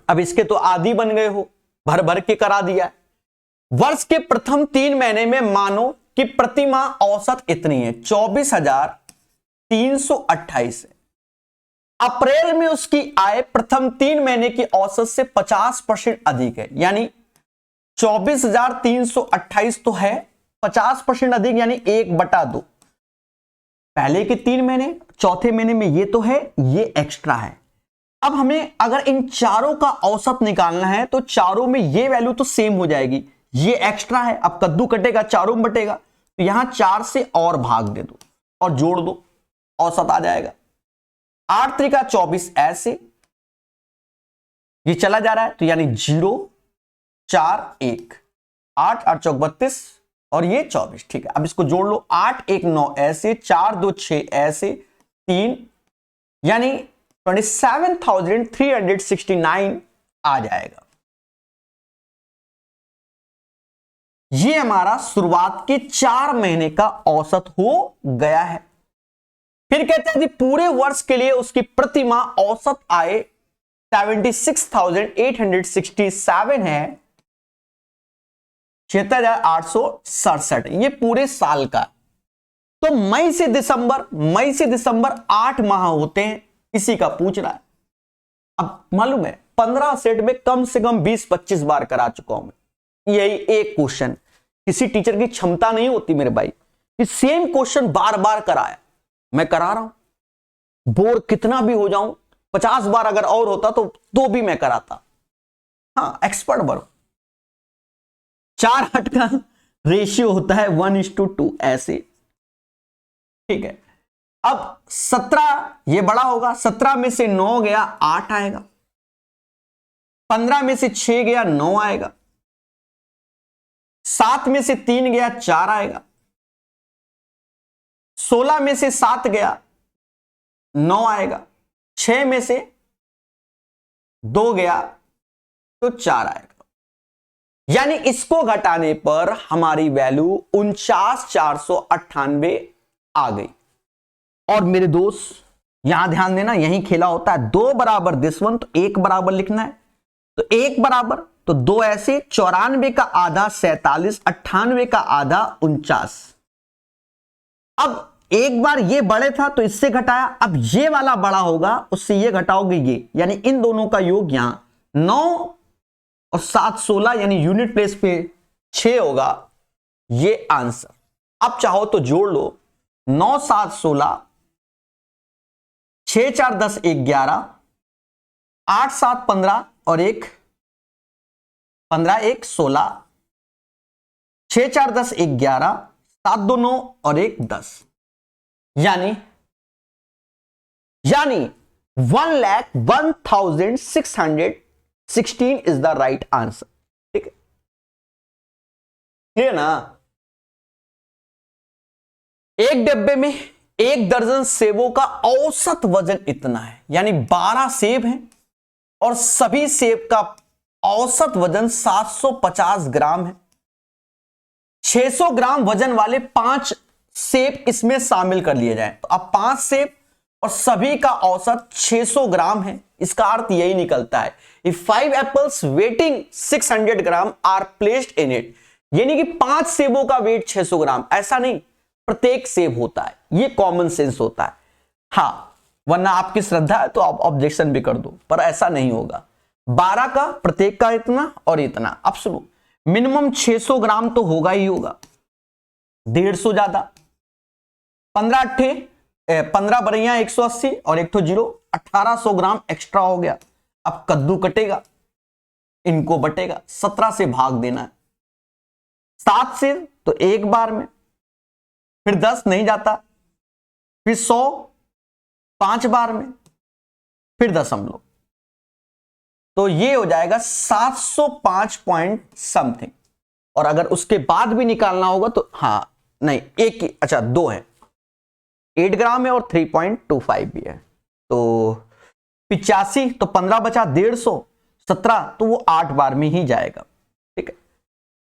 अब इसके तो आदी बन गए हो, भर भर के करा दिया है। वर्ष के प्रथम 3 महीने में मानो कि प्रति माह औसत इतनी है, 24,328 है। अप्रैल में उसकी आय प्रथम 3 महीने की औसत से 50% अधिक है, यानी 24,328 तो है, 50% अधिक यानी 1/2। पहले के 3 महीने, चौथे महीने में ये तो है, ये एक्स्ट्रा है। अब हमें अगर इन चारों का औसत निकालना है तो चारों में ये वैल्यू तो सेम हो जाएगी, ये एक्स्ट्रा है। अब कद्दू कटेगा, चारों में बटेगा, तो यहां 4 से और भाग दे दो और जोड़ दो, औसत आ जाएगा। 8 त्रिका 24 ऐसे, ये चला जा रहा है तो यानी 0 4 1, 8 8 चौक 32 और ये 24, ठीक है। अब इसको जोड़ लो, 8 1 9 ऐसे, 4 2 6 ऐसे, 3 यानी 27,369 आ जाएगा। ये हमारा शुरुआत के 4 महीने का औसत हो गया है। फिर कहते हैं कि पूरे वर्ष के लिए उसकी प्रति माह औसत आय 76,867 है, 76,867, ये पूरे साल का। तो मई से दिसंबर 8 माह होते हैं, इसी का पूछ रहा है। अब मालूम है 15 सेट में कम से कम 20-25 बार करा चुका हूं मैं यही एक क्वेश्चन। किसी टीचर की क्षमता नहीं होती मेरे भाई कि सेम क्वेश्चन बार बार कराया, मैं करा रहा हूं। बोर कितना भी हो जाऊं, 50 बार अगर और होता तो भी मैं कराता। हाँ, एक्सपर्ट बनो। 4 8 का रेशियो होता है 1:2 ऐसे, ठीक है। अब 17 ये बड़ा होगा, 17 में से 9 गया 8 आएगा। 15 में से 6 गया 9 आएगा, 7 में से 3 गया 4 आएगा, 16 में से 7 गया 9 आएगा, 6 में से 2 गया तो 4 आएगा। यानी इसको घटाने पर हमारी वैल्यू 49,498 आ गई। और मेरे दोस्त यहां ध्यान देना, यही खेला होता है, 2 बराबर दिस वन, तो 1 बराबर लिखना है, तो 1 बराबर तो 2 ऐसे, 94 का आधा 47, 98 का आधा 49। अब एक बार ये बड़े था तो इससे घटाया, अब ये वाला बड़ा होगा उससे ये घटाओगे ये, यानी इन दोनों का योग यहां 9 और 7 16, यानी यूनिट प्लेस पे 6 होगा ये आंसर। अब चाहो तो जोड़ लो, 9 7 16, 6 4 10 1 11, 8 7 15 और 1 15 1 16, 6 4 10 1 11, 7 2 9 और 1 10, यानी 1,01,616 इज द राइट आंसर। ठीक है, क्लियर ना? एक डब्बे में 1 दर्जन सेबों का औसत वजन इतना है, यानी 12 सेब हैं और सभी सेब का औसत वजन 750 ग्राम है। 600 ग्राम वजन वाले 5 सेब इसमें शामिल कर लिए जाएं, तो अब 5 सेब और सभी का औसत 600 ग्राम है। इसका अर्थ यही निकलता है, if 5 apples weighting 600 gram are placed in it, यानी कि 5 सेबों का वेट 600 ग्राम, ऐसा नहीं प्रत्येक सेब होता है, ये कॉमन सेंस होता है। हाँ, वरना आपकी श्रद्धा है तो आप ऑब्जेक्शन भी कर दो, पर ऐसा नहीं होगा। 12 का प्रत्येक का इतना और इतना, अब्सोल्यूट मिनिमम 600 ग्राम तो होगा ही होगा, 150 ज्यादा। 15 बरैया 180 और 1 तो 0, 1800 ग्राम एक्स्ट्रा हो गया। अब कद्दू कटेगा, इनको बटेगा, 17 से भाग देना है, 7 से तो एक बार में, फिर 10 नहीं जाता, फिर 100 5 बार में, फिर दशमलव, तो ये हो जाएगा 705 पॉइंट समथिंग। और अगर उसके बाद भी निकालना होगा तो हाँ नहीं, एक ही, अच्छा 2 है, 8 ग्राम है और 3.25 भी है, तो 85, तो 15 बचा 150, 17 तो वो 8 बार में ही जाएगा। ठीक है,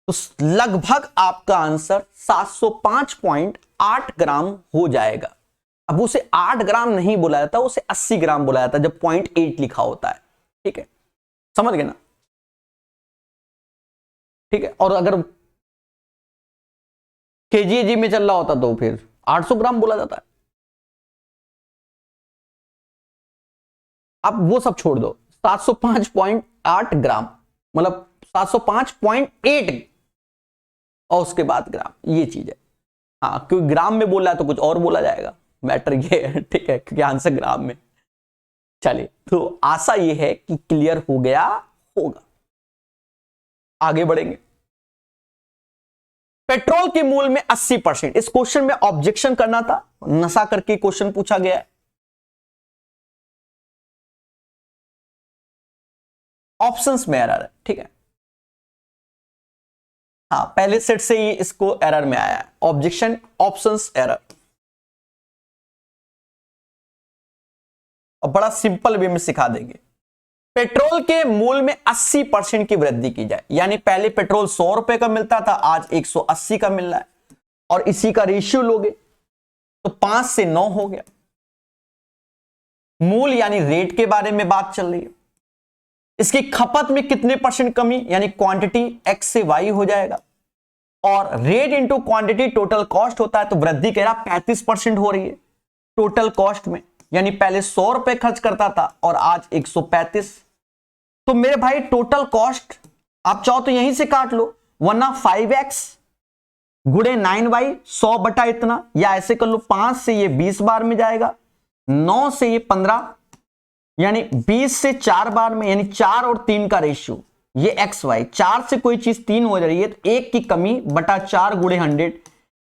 तो लगभग आपका आंसर 705.8 ग्राम हो जाएगा। अब उसे 8 ग्राम नहीं बोला जाता, उसे 80 ग्राम बोला जाता है जब 0.8 लिखा होता है। ठीक है, समझ गए ना? ठीक है, और अगर केजीजी में चल रहा होता तो फिर 800 ग्राम बोला जाता है। अब वो सब छोड़ दो, 705.8 ग्राम मतलब 705.8 और उसके बाद ग्राम, ये चीज है। हाँ, क्योंकि ग्राम में बोला है तो कुछ और बोला जाएगा, मैटर ये है। ठीक है, क्योंकि आंसर ग्राम में। चलिए, तो आशा ये है कि क्लियर हो गया होगा। आगे बढ़ेंगे। पेट्रोल के मूल्य में 80%, इस क्वेश्चन में ऑब्जेक्शन करना था, नशा करके क्वेश्चन पूछा गया है। ऑप्शंस में एरर है। ठीक है, हाँ, पहले सेट से ही इसको एरर में आया है, ऑब्जेक्शन ऑप्शंस एरर। और बड़ा सिंपल वे में सिखा देंगे। पेट्रोल के मूल्य में 80% की वृद्धि की जाए, यानी पहले पेट्रोल 100 रुपए का मिलता था, आज 180 का मिल रहा है, और इसी का रेशियो लोगे तो 5 से 9 हो गया। मूल्य यानी रेट के बारे में बात चल रही है। इसकी खपत में कितने % कमी, यानी क्वांटिटी x से y हो जाएगा, और rate into quantity total cost होता है, तो वृद्धि कह रहा 35% हो रही है टोटल कॉस्ट में, यानी पहले 100 रुपए खर्च करता था और आज 135। तो मेरे भाई टोटल कॉस्ट आप चाहो तो यहीं से काट लो, वरना 5x गुणे 9y 100 बटा इतना, या ऐसे कर लो 5 से ये 20 बार में जाएगा, 9 से ये 15, यानी 20 से 4 बार में, यानी 4 और 3 का रेशियो, ये एक्स वाई, 4 से कोई चीज 3 हो जा रही है तो 1 की कमी बटा 4 गुणे 100,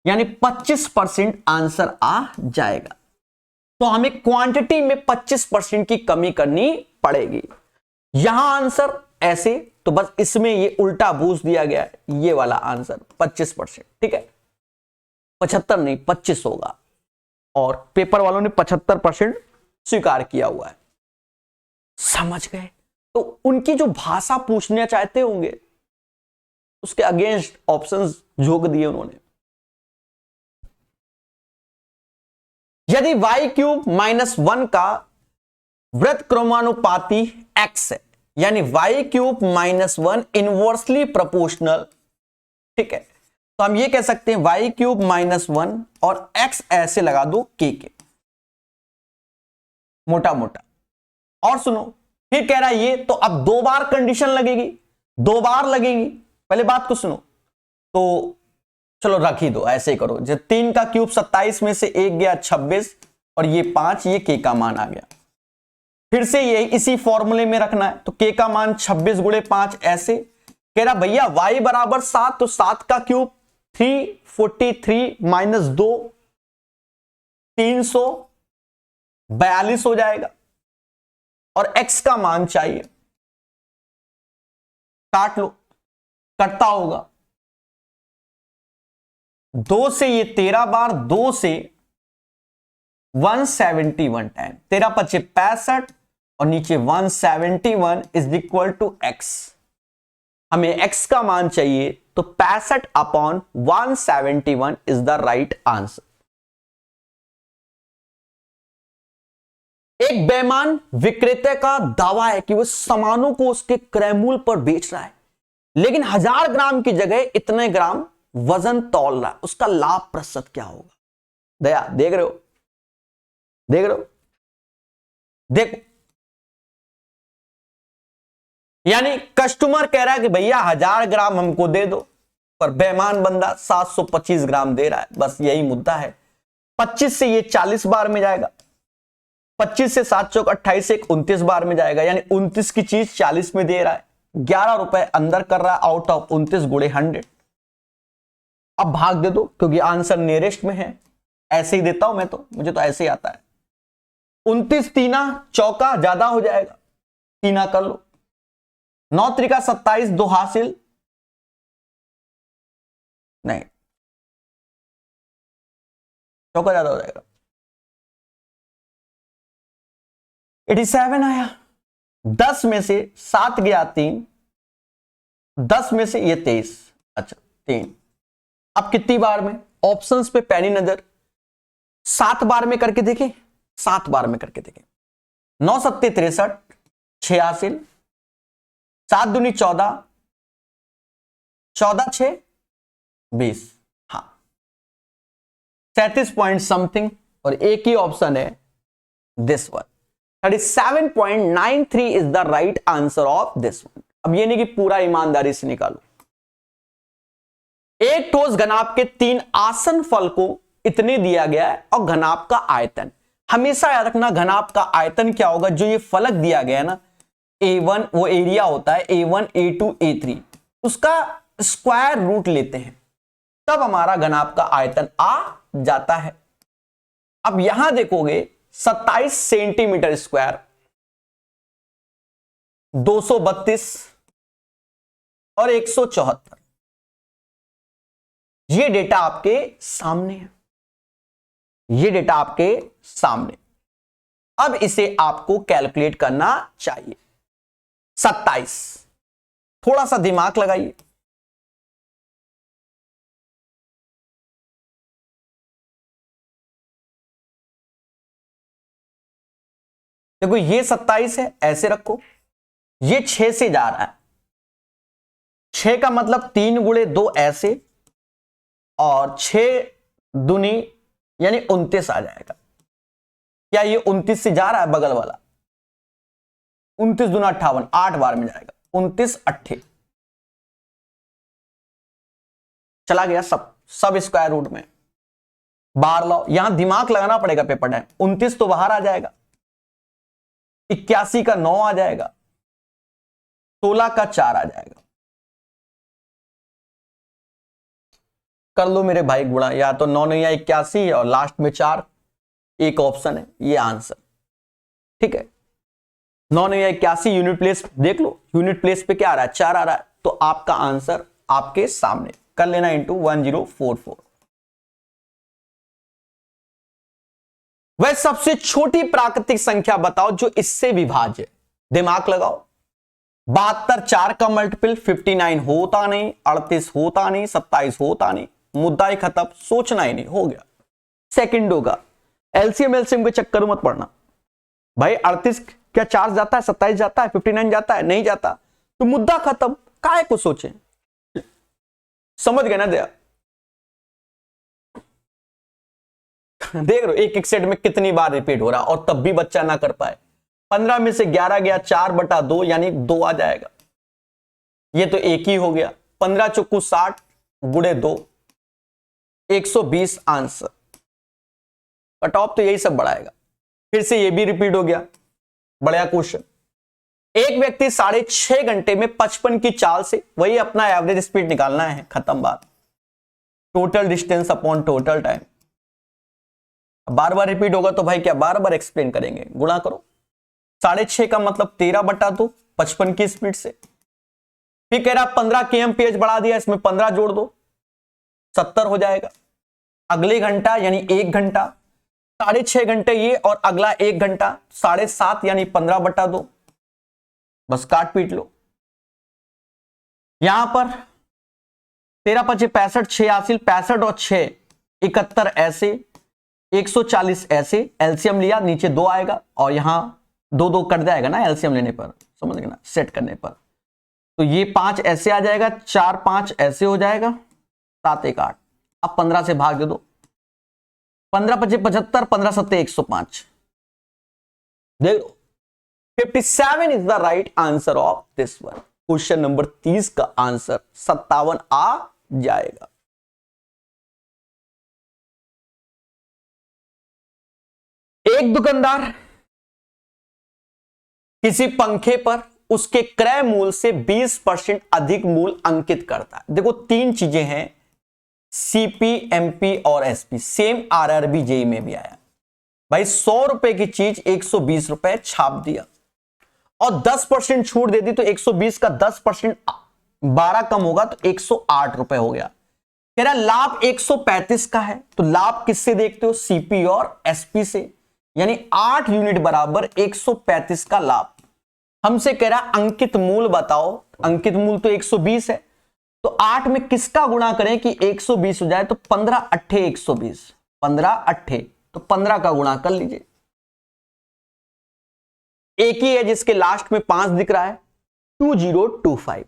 यानी 25% आंसर आ जाएगा। तो हमें क्वांटिटी में 25% की कमी करनी पड़ेगी। यहां आंसर ऐसे, तो बस इसमें ये उल्टा बूझ दिया गया है, ये वाला आंसर 25%। ठीक है, 75 नहीं 25 होगा, और पेपर वालों ने 75% स्वीकार किया हुआ है। समझ गए? तो उनकी जो भाषा पूछना चाहते होंगे उसके अगेंस्ट ऑप्शंस झोंक दिए उन्होंने। यदि y³ - 1 का वृत्त क्रमानुपाती x है, यानी y³ - 1 इनवर्सली प्रोपोर्शनल। ठीक है, तो हम ये कह सकते हैं y³ - 1 और x ऐसे लगा दो k के, मोटा मोटा। और सुनो, फिर कह रहा है ये, तो अब 2 बार कंडीशन लगेगी, 2 बार लगेगी। पहले बात को सुनो, तो चलो रख ही दो, ऐसे ही करो। जो 3 का क्यूब 27 में से 1 गया 26, और ये 5, ये k का मान आ गया। फिर से ये इसी फॉर्मूले में रखना है, तो k का मान 26 गुणे 5 ऐसे। कह रहा भैया y बराबर 7, तो 7 का क्यूब 343 माइनस 2 342 हो जाएगा, और x का मान चाहिए। काट लो, कटता होगा। 2 से ये 13 बार, 2 से 171 टाइम, 13 × 5 = 65 और नीचे 171 इज इक्वल टू x। हमें x का मान चाहिए, तो 65/171 इज द राइट आंसर। एक बेईमान विक्रेता का दावा है कि वह सामानों को उसके क्रय मूल्य पर बेच रहा है, लेकिन 1000 ग्राम की जगह इतने ग्राम वजन तौल रहा है। उसका लाभ प्रतिशत क्या होगा? दया, देख रहे हो, देख रहे हो, देखो। यानी कस्टमर कह रहा है कि भैया 1000 ग्राम हमको दे दो, पर बेईमान बंदा 725 ग्राम दे रहा है। बस यही मुद्दा है। 25 से ये 40 बार में जाएगा, 25 से 7 चौक 28 से 29 बार में जाएगा, यानी 29 की चीज 40 में दे रहा है। 11 रुपए अंदर कर रहा है आउट ऑफ 29 गुणे 100। अब भाग दे दो, क्योंकि आंसर नियरेस्ट में है। ऐसे ही देता हूं मैं, तो मुझे तो ऐसे ही आता है। 29 तीना चौका ज्यादा हो जाएगा, तीना कर लो। 9 त्रिका 27, 2 हासिल नहीं, चौका ज्यादा हो जाएगा। 87 आया। 10 में से 7 गया 3, 10 में से ये 23, अच्छा 3। अब कितनी बार में? ऑप्शंस पे पहली नजर 7 बार में करके देखें, 7 बार में करके देखें। 9 सत्ते 63, 6 हासिल, 7 दूनी 14, 14 6 20, हाँ 37 पॉइंट समथिंग, और एक ही ऑप्शन है this one. 37.93 is the right answer of this one. अब ये नहीं कि पूरा ईमानदारी से निकालो। एक ठोस घनाभ के 3 आसन फल को इतने दिया गया है, और घनाभ का आयतन हमेशा याद रखना। घनाभ का आयतन क्या होगा? जो ये फलक दिया गया है ना, A1 वो एरिया होता है, A1 A2 A3, उसका स्क्वायर रूट लेते हैं, तब हमारा घनाभ का आयतन आ जाता है। अब यहां देखोगे 27 सेंटीमीटर स्क्वायर, 232 और 174, ये डेटा आपके सामने है, ये डेटा आपके सामने। अब इसे आपको कैलकुलेट करना चाहिए। 27, थोड़ा सा दिमाग लगाइए। देखो ये 27 है, ऐसे रखो। ये 6 से जा रहा है, 6 का मतलब 3 गुणे 2 ऐसे, और 6 दूनी यानी 29 आ जाएगा। क्या ये 29 से जा रहा है बगल वाला? 29 दूना 58, 8 बार में जाएगा। 29 8 चला गया, सब स्क्वायर रूट में बाहर लाओ। यहां दिमाग लगाना पड़ेगा पेपर टाइम। 29 तो बाहर आ जाएगा, 81 का 9 आ जाएगा, 16 का 4 आ जाएगा। कर लो मेरे भाई गुणा, या तो 9 नहीं या 81 और लास्ट में 4, एक ऑप्शन है ये आंसर। ठीक है, 981 यूनिट प्लेस देख लो, यूनिट प्लेस पे क्या आ रहा है, 4 आ रहा है, तो आपका आंसर आपके सामने कर लेना इंटू 1044। वह सबसे छोटी प्राकृतिक संख्या बताओ जो इससे विभाज्य। दिमाग लगाओ, 72 4 का मल्टीपल 59 होता नहीं, 38 होता नहीं, 27 होता नहीं, मुद्दा ही खत्म, सोचना ही नहीं, हो गया। सेकंड होगा एलसीएम एलसीएम के चक्कर मत पड़ना भाई, 38 क्या 4 जाता है, 27 जाता है, 59 जाता है, नहीं जाता, तो मुद्दा खत्म, काहे को सोचे। समझ गए ना दया। देख रहे हो एक एक सेट में कितनी बार रिपीट हो रहा और तब भी बच्चा ना कर पाए। 15 में से 11 गया, 4/2 यानी 2 आ जाएगा, ये तो एक ही हो गया। 15 चौकू 60 गुड़े 2 120 आंसर। कट ऑफ तो यही सब बढ़ाएगा। फिर से ये भी रिपीट हो गया, बढ़िया क्वेश्चन। एक व्यक्ति 6.5 घंटे में 55 की चाल से, वही अपना एवरेज स्पीड निकालना है, खत्म बात। Total distance upon total time. बार बार रिपीट होगा तो भाई क्या बार बार एक्सप्लेन करेंगे, गुणा करो। 6.5 का मतलब 13/2 55 की स्पीड से। फिर कह रहा 15 kmph बढ़ा दिया, इसमें 15 जोड़ दो, 70 हो जाएगा। अगले घंटा यानी 1 घंटा, 6.5 घंटे ये और अगला 1 घंटा 7.5 यानी 15/2, बस काट पीट लो। यहां पर 13 × 5 = 65, 6 हासिल, 65 और 6 71 ऐसे, 140 ऐसे। एलसीएम लिया, नीचे 2 आएगा और यहां 2 कट जाएगा ना एलसीएम लेने पर, समझ गए ना, सेट करने पर। तो ये 5 ऐसे आ जाएगा, 4 5 ऐसे हो जाएगा, 7 1 8। अब 15 से भाग दे दो, 15 × 5 = 75, 15 × 7 = 105। देखो 57 is the right answer of this one. Question number 30 का आंसर 57 आ जाएगा। एक दुकानदार किसी पंखे पर उसके क्रय मूल्य से 20% अधिक मूल्य अंकित करता है। देखो 3 चीजें हैं, सीपी, एमपी और एसपी। सेम आरआरबी जेई में भी आया भाई। 100 रुपए की चीज 120 रुपए छाप दिया और 10% छूट दे दी, तो 120 का 10% 12 कम होगा तो 108 रुपए हो गया। कह रहा लाभ 135 का है, तो लाभ किससे देखते हो, सीपी और एसपी से, यानी 8 यूनिट बराबर 135 का लाभ। हमसे कह रहा अंकित मूल्य बताओ, अंकित मूल्य तो 120 है, तो 8 में किसका गुणा करें कि 120 हो जाए, तो 15 8 120, 15 8 तो 15 का गुणा कर लीजिए। एक ही है जिसके लास्ट में 5 दिख रहा है, 2025।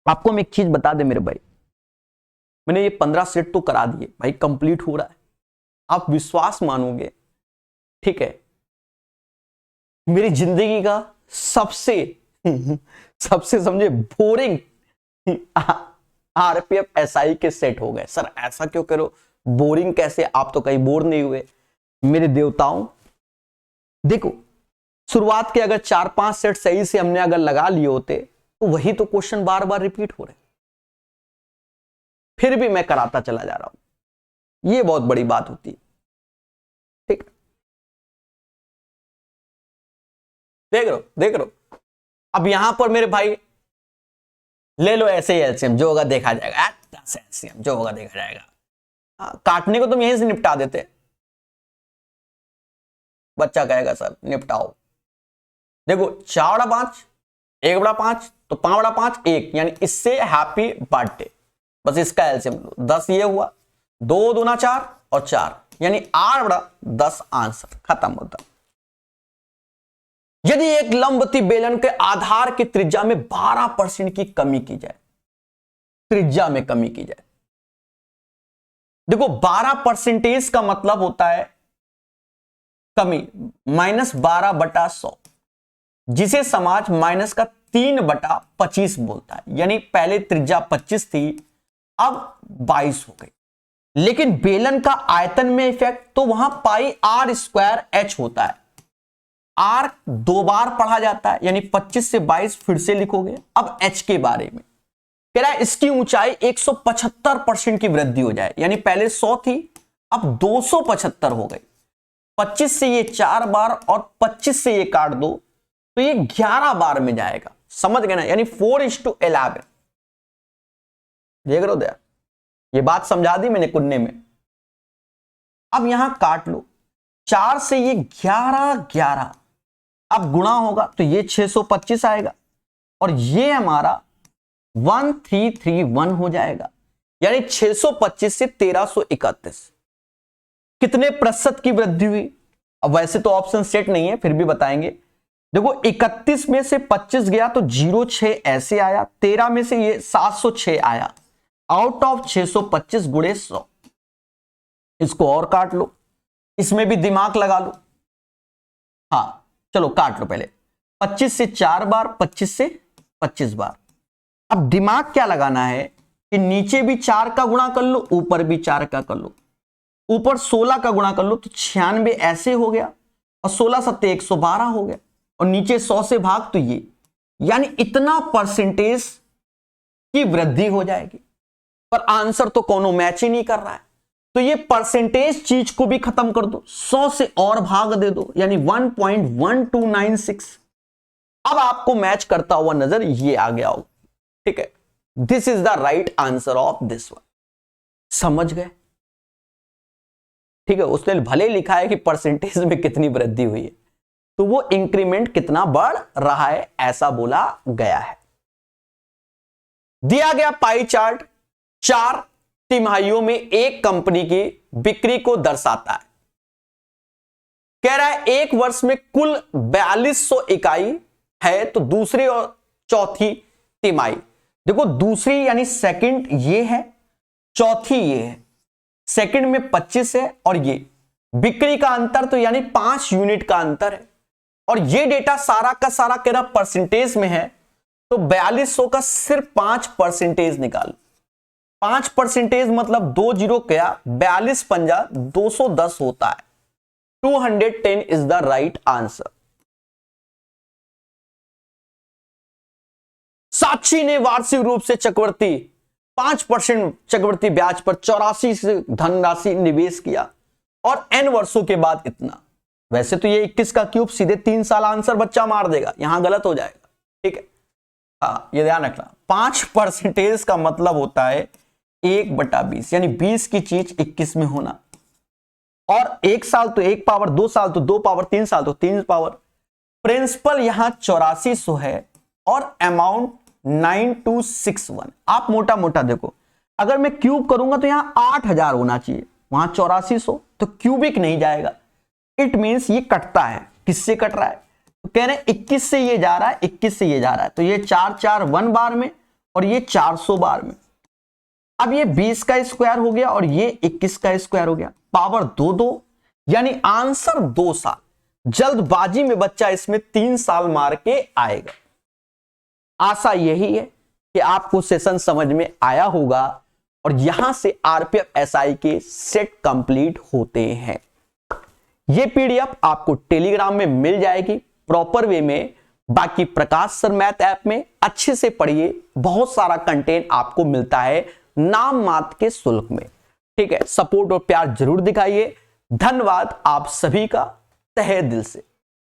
आपको हम एक चीज बता दे मेरे भाई, मैंने ये 15 सेट तो करा दिए भाई, कंप्लीट हो रहा है, आप विश्वास मानोगे, ठीक है। मेरी जिंदगी का सबसे सबसे समझे बोरिंग आरपीएफ एसआई के सेट हो गए। सर ऐसा क्यों करो, बोरिंग कैसे, आप तो कहीं बोर नहीं हुए मेरे देवताओं। देखो शुरुआत के अगर 4-5 सेट सही से हमने अगर लगा लिए होते तो वही तो क्वेश्चन बार बार रिपीट हो रहे, फिर भी मैं कराता चला जा रहा हूं, ये बहुत बड़ी बात होती है, ठीक। देख रो। अब यहां पर मेरे भाई ले लो ऐसे ही एलसीएम, जो होगा देखा जाएगा, 10 एलसीएम जो होगा देखा जाएगा। काटने को तुम यहीं से निपटा देते, बच्चा कहेगा सर निपटाओ। देखो 4/5 1/5 तो 5/5 1, यानी इससे हैप्पी बर्थडे, बस इसका एलसीएम लो, 10 ये हुआ, 2 दूना 4 और 4 यानी 8/10 आंसर, खत्म होता। यदि एक लंबवती बेलन के आधार की त्रिज्या में 12% की कमी की जाए, त्रिज्या में कमी की जाए, देखो 12% का मतलब होता है कमी -12/100, जिसे समाज माइनस का 3/25 बोलता है। यानी पहले त्रिज्या 25 थी, अब 22 हो गई, लेकिन बेलन का आयतन में इफेक्ट, तो वहां πr²h होता है। r 2 बार पढ़ा जाता है, यानी 25 से 22 फिर से लिखोगे। अब h के बारे में कह रहा है इसकी ऊंचाई 175% की वृद्धि हो जाए, यानी पहले 100 थी अब 275 हो गई। 25 से ये 4 बार और 25 से ये काट दो तो ये 11 बार में जाएगा, समझ गए ना, यानी 4:11। देख रहे हो दया, ये बात समझा दी मैंने कुन्ने में। अब यहां काट लो, 4 से ये 11 अब गुणा होगा तो ये 625 आएगा और ये हमारा 1331 हो जाएगा, यानी 625 से 1331 कितने प्रतिशत की वृद्धि हुई। अब वैसे तो ऑप्शन सेट नहीं है, फिर भी बताएंगे। देखो 31 में से 25 गया तो 06 ऐसे आया, 13 में से ये 706 आया, आउट ऑफ 625 गुणे 100। इसको और काट लो, इसमें भी दिमाग लगा लो। हाँ चलो काट लो पहले, 25 से 4 बार, 25 से 25 बार। अब दिमाग क्या लगाना है कि नीचे भी 4 का गुणा कर लो, ऊपर भी 4 का कर लो। ऊपर 16 का गुणा कर लो तो 96 ऐसे हो गया, और 16 सत्ते 112 हो गया, और नीचे 100 से भाग तो ये, यानी इतना परसेंटेज की वृद्धि हो जाएगी। पर आंसर तो कोनो मैच ही नहीं कर रहा है, तो ये परसेंटेज चीज को भी खत्म कर दो, 100 से और भाग दे दो, यानी 1.1296। अब आपको मैच करता हुआ नजर ये आ गया होगा, ठीक है। This is the right answer of this one. समझ गए, ठीक है। उसने भले लिखा है कि परसेंटेज में कितनी वृद्धि हुई है, तो वो इंक्रीमेंट कितना बढ़ रहा है ऐसा बोला गया है। दिया गया पाई चार्ट 4 तिमाहियों में एक कंपनी की बिक्री को दर्शाता है। कह रहा है एक वर्ष में कुल 4200 इकाई है, तो दूसरी और चौथी तिमाही, देखो दूसरी यानी सेकंड ये है, चौथी ये है, सेकंड में 25 है, और ये बिक्री का अंतर तो यानी 5 यूनिट का अंतर है। और ये डेटा सारा का सारा कह रहा परसेंटेज में है, तो 4200 का सिर्फ 5% निकालो। 5% मतलब 2 जीरो क्या, 42 पंजा 210 होता है। 210 इज द राइट आंसर। साक्षी ने वार्षिक रूप से चक्रवर्ती 5% चक्रवर्ती ब्याज पर 84 से धनराशि निवेश किया और n वर्षों के बाद इतना। वैसे तो ये 21 का क्यूब सीधे 3 साल आंसर बच्चा मार देगा, यहां गलत हो जाएगा, ठीक है। हाँ ये ध्यान रखना, 5% का मतलब होता है 1/20, यानी 20 की चीज 21 में होना। और 1 साल तो 1 पावर, 2 साल तो 2 पावर, 3 साल तो 3 पावर। प्रिंसिपल यहां 8400 है और अमाउंट 9261। आप मोटा मोटा देखो, अगर मैं क्यूब करूंगा तो यहां 8000 होना चाहिए, वहां 8400, तो क्यूबिक नहीं जाएगा। इट मींस ये कटता है, किससे कट रहा है, तो कह रहे हैं 21 से ये जा रहा है, 21 से ये जा रहा है, तो ये 441 बार में और ये 400 बार में। अब ये 20 का स्क्वायर हो गया और ये 21 का स्क्वायर हो गया, पावर 2 यानी आंसर 2 साल। जल्दबाजी में बच्चा इसमें 3 साल मार के आएगा। आशा यही है कि आपको सेशन समझ में आया होगा और यहां से आरपीएफ एसआई के सेट कंप्लीट होते हैं। ये पीडीएफ आपको टेलीग्राम में मिल जाएगी प्रॉपर वे में। बाकी प्रकाश सर मैथ ऐप में अच्छे से पढ़िए, बहुत सारा कंटेंट आपको मिलता है नाम मात्र के शुल्क में, ठीक है। सपोर्ट और प्यार जरूर दिखाइए। धन्यवाद आप सभी का तहे दिल से।